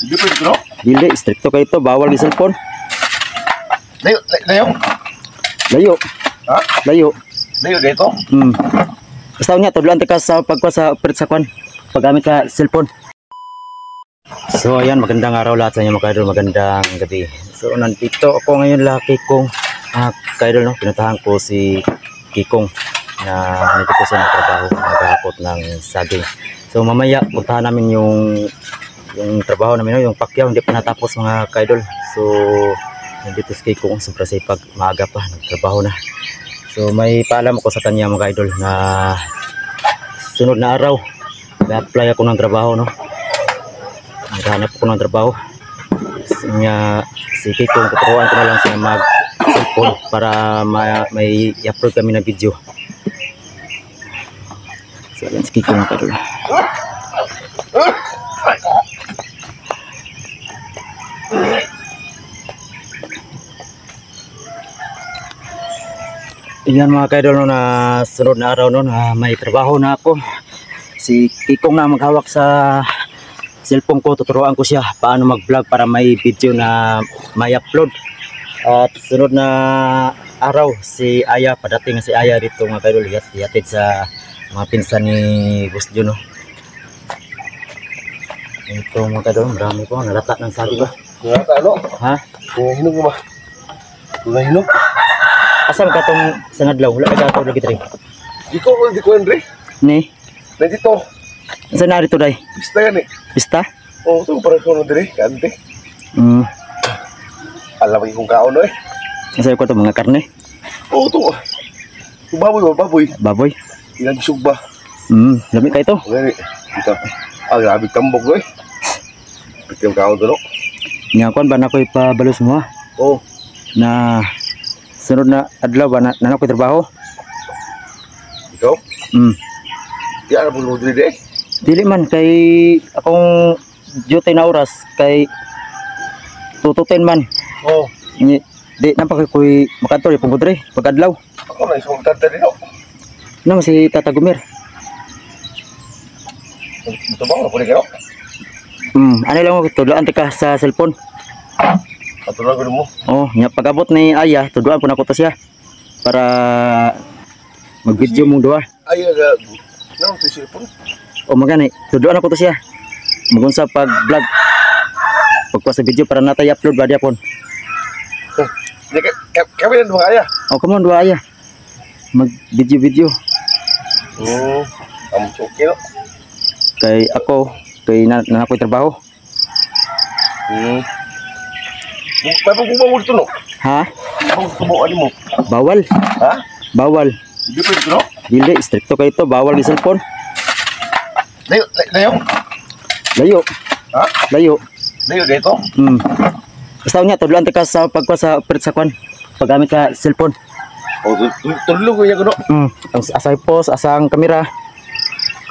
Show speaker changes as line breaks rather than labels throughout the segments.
Hindi pwede bro.
Dili, stricto kayo to. Bawal yung cellphone.
Layo, layo.
Layo.
Ha?
Layo.
Layo dito.
Basta niya, tudloan ka sa pagkuha sa operate sa kwan. Paggamit sa cellphone. So ayan, magandang araw lahat sa inyo mga kaidol. Magandang gabi. So nandito ako ngayon laki kong kaidol, no? Pinuntahan ko si Kikong na nandito ko siya nagtrabaho, naghahakot ng saging. So mamaya puntahan namin yung trabaho namin, no? Yung pakyaw hindi pa natapos mga kaidol. So nandito si Kikong, sobra sipag, maaga pa, nagtrabaho na. So may paalam ako sa kanya mga kaidol na sunod na araw nag-apply ako ng trabaho, no? Naghanap ako ng trabaho. Si Kikong, tuturuan ko na lang siya mag-cellphone para may i-upload kami na video. So yan si Kikong mga kaidol. Yan mga kaidol, no, na sunod na araw, no, na may trabaho na ako. Si Kikong na maghawak sa cellphone ko, tuturuan ko siya paano mag-vlog para may video na may upload. At sunod na araw si Aya, padating si Aya dito mga kaidol, yatid sa mga pinsan ni Boss Jun, no. Ito mga kaidol, marami po, nalata ng sabi ko.
Nalata ano?
Ha?
Hinog ba? Hinog?
Asam ka itong sangadlaw? Wala ka ito lagi tayo?
Di ko Andre.
Ni?
Na dito.
Saan na rito day?
Pista yan eh.
Pista?
Oo, ito parang ko na dire, kante. Alam mo kung kaon eh.
Nasa'yo ko ito mga karne?
Oo, ito. Baboy ba? Baboy.
Baboy?
Inagisog ba?
Lamig ka ito?
Gani. Ito. Grabe tambok eh. Piti yung kaon ito, no?
Ngakuan ba na ko ipabalos mo ha?
Oo.
Na sunod na adlaw ba na ko trabaho?
Ikaw? Di alam mo dire eh.
Dili man kay akong duty na oras kay tututin man.
Oo.
Di napaka koy makadto pag budre pag adlaw.
Ako na isang tanda rin, no?
Nang si Tata Gumir.
Ito ba? Ano pwede kayo?
Ano lang mo tudloan ka sa cellphone.
Patulang ko mo.
Oh, nya pagabot ni Aya, tuduan po na ko to siya para mag-video mong duha.
Ay, ano ito cellphone?
O magani, tuduan ako to siya. Magunsa pag-vlog. Pagkuha sa video para natay upload ba diapon.
Kami na duha kaya?
Oh, come on duha Aya. Mag-video-video.
Ang suki, no?
Kay ako, kay nanakoy trabaho.
May pagbubangon ito, no?
Ha?
Ang subukan mo.
Bawal.
Ha?
Bawal.
Hindi pwede, no?
Dili, stricto kayo to. Bawal yung cellphone.
Layo, layo.
Layo.
Ha?
Layo.
Layo dito?
Basta niya, tudloan ka sa pagkuha sa operate sa kwan. Paggamit sa cellphone.
O, tulog ko niya ko, no?
Asang post, asang kamera.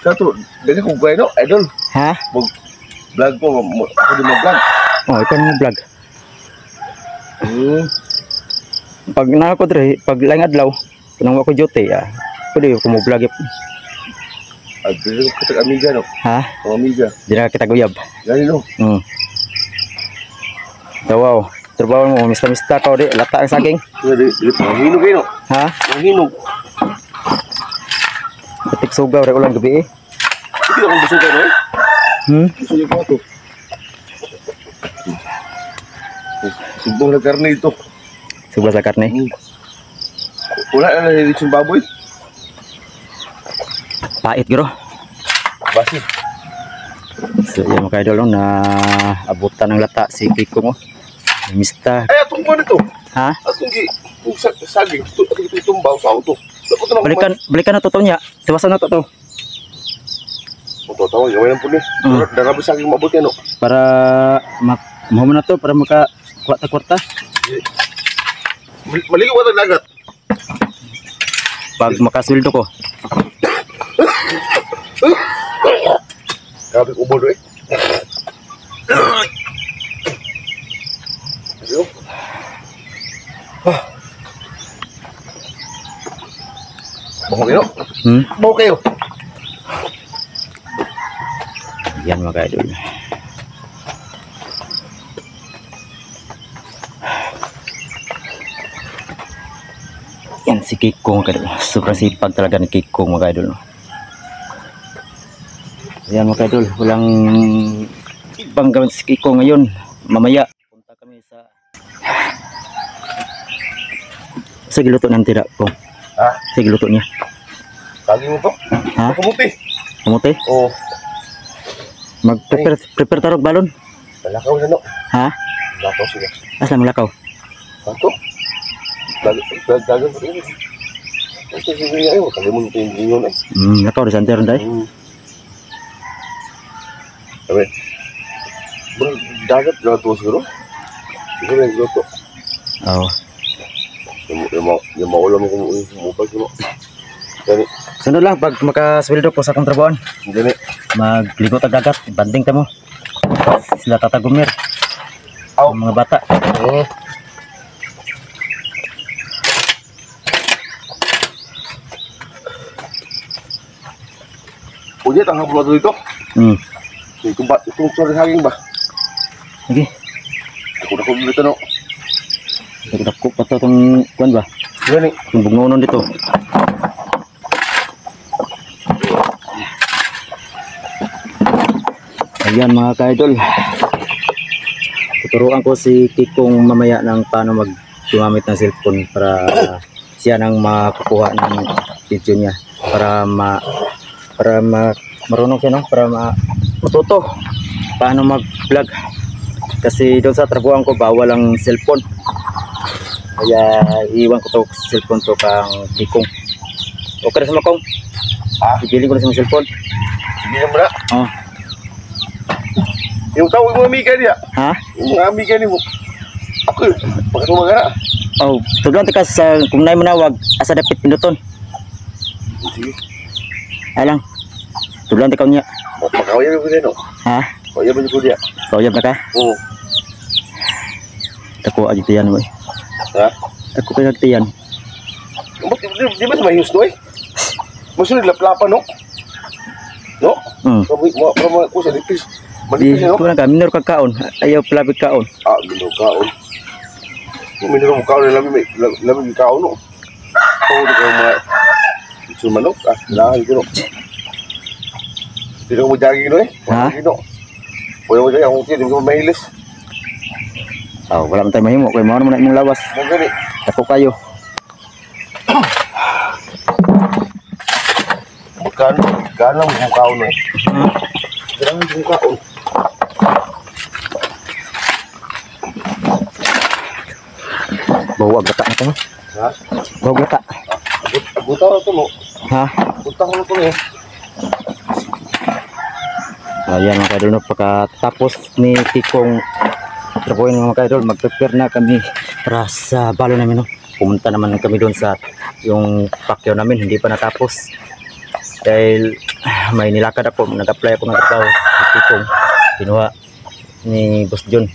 Sa ito, dali kong kaya, no? Idol.
Ha?
Vlog ko, ako din mag-vlog.
Oh, ikaw na vlog. Pag nakakot rin, pag lang adlaw, pinang ako duty, pwede ko mo vlog.
At dali ko kitag amiga, no?
Ha?
Ang amiga.
Di na kita guyab.
Gani, no?
So, wow. Trabaho mo, mista-mista ka, di, lata ang saging.
Ang hinog kayo, no?
Ha?
Ang hinog.
Patik sugaw, rin ulang gabi eh.
Hindi akong busog kayo, no? Busog ko ito. Subong na karne ito.
Suga sa karne.
Wala na nalilis yung baboy.
Pait, giro.
Basi.
So, yan mga idol, na abutan ng lata si Kiko mo. Mista.
Ay, atong ko nito.
Ha?
Atong saging. Atong itumbaw sa auto.
Balikan na to niya. Tiwasan na to.
Ito, tawag. Gawin lang po niya. Darabi saging mabuti, no?
Para mahuman na to, para maka kwarta-kwarta.
Maligo ba ito lagat?
Pag makasweldo ko.
Grabe ubod eh. Baho kayo? Baho kayo?
Yan mga idol. si Kikong mga kaidol. Sobrang sipag talaga ni Kikong mga kaidol. No? Ayan mga kaidol, walang ibang gawin si Kikong ngayon. Mamaya, punta kami sa giluto ng tira ko.
Ha?
Sa giluto niya.
Kagi mo to?
Ha?
Kamuti.
Kamuti?
Oo.
Mag-prepare tarog balon.
Malakaw na no.
Ha?
Malakaw sila.
Asa malakaw?
Bato? Dagan ko rin. Ito sige ngayon. Kalimun ko yung gingon eh.
Lakaw rin sa anteron dahi.
Sabi. Dagat na ito siguro. Siguro yung luto.
Oo.
Yung maulam ko mupag ko. Gani.
Sunod lang, pag makasweldo ko sa kontrabuan,
Gani.
magligo tag dagat, banding tamo. Sila tatagumir. Ang mga bata.
Ujet ang hapon na dito. Itong sorry haging ba?
Sige.
Ako dito no.
Dako pa to itong kuwan ba?
Gani.
Itong bugnonon dito. Ayan mga ka-idol. Tuturuan ko si Kikong mamaya ng paano gumamit ng cellphone para siya nang makukuha ng video niya. Para marunong siya, no? Para matuto paano mag-vlog. Kasi doon sa trabuhan ko bawal ang cellphone. Kaya iwan ko to cellphone to kang Kikong. Okay na sa makong? Ipiling ko na sa cellphone.
Sige na muna.
Oh.
Yung tao yung mga amiga niya.
Ha?
Yung mga amiga niya mo. Ako yun. Pagkatumaga na.
Oh, tuduan ka sa kung naay manawag asa dapit pinuton.
Sige.
Ay lang. Tuduan ka niya.
Makawaya mo ko no.
Ha?
Kawaya mo ko dia.
Kauyab na ka?
Oo.
Dako aja tiyan mo.
Ha?
Dako kay tiyan.
Di ba may gusto eh? Masunod laplapan no? No? Para ko sa dipis.
Di
Manipis no?
ko na ka minor ka kaon. Ayaw palabig kaon.
Minor kaon. Minor kaon na lamig kaon no. Oo, di ko mga sumanok. Lahan ko no. Hindi ko mo jogging no eh.
Ha?
Pwede mo jogging. Ako hindi ko mahilis.
Oh, wala man tayo mahimo kay mao naman imong lawas.
Mo gani.
Dako kayo.
Ganang mo kaon no eh. Ganang mo kaon.
Bawa gata na to.
Ha?
Bawa gata.
Buta na to no.
Ha?
Buta ko na to eh.
Ayan mga kaidol, no, pagkatapos ni Kikong trabuhin mga kaidol, mag-prepare na kami para sa balo namin. No? Pumunta naman kami doon sa yung pakyaw namin, hindi pa natapos. Dahil may nilakad ako, nag-apply ako ng trabaho sa Kikong. Kinuha ni Boss John.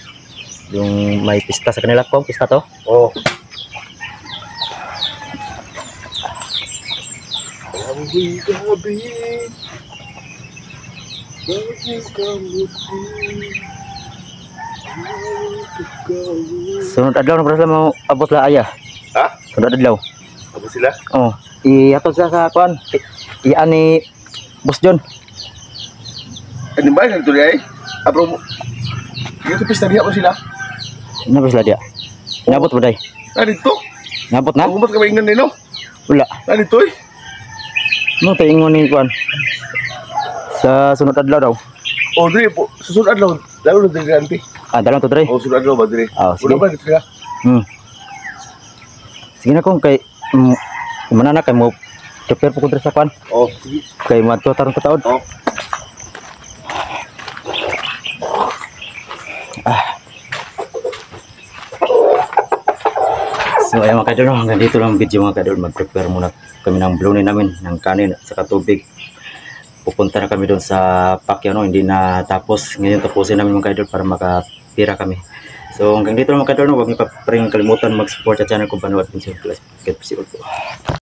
Yung may pista sa kanila ko, pista to?
Oo.
Sunod adlaw na para sila mau abot la aya.
Ha?
Sunod adlaw.
Apa sila?
Oh, iatod sila sa kuan. Iyan ni Boss John.
Ano ba yung tuloy ay? Abro mo. Yung pista diha pa sila.
Nabot sila dia. Nabot ba day?
Dito.
Nabot na?
Umat ka ba ingnan nino?
Wala.
Dito eh.
Mo tayo ingon ni kuan. Sa sunod adlaw daw.
O diri po. Susunod adlaw. Lalo na diri anti.
Dalang to dre.
O sunod adlaw ba diri?
Sige.
Una ba dito sila?
Sige na kung kay manana kay mo prepare po ko dre sa kuan.
O sige.
Kay mo ato tarong kataod.
O.
So ayan mga kadol, hanggang dito lang video mga kadol. Mag-prepare muna kami ng blunin namin, ng kanin at saka tubig. Pupunta na kami doon sa Pacquiao, no? Hindi na tapos. Ngayon tapusin namin mga kadol para makapira kami. So hanggang dito lang mga kadol, no? Huwag niyo pa rin kalimutan mag-support sa channel ko, Bano at Pinsel Plus.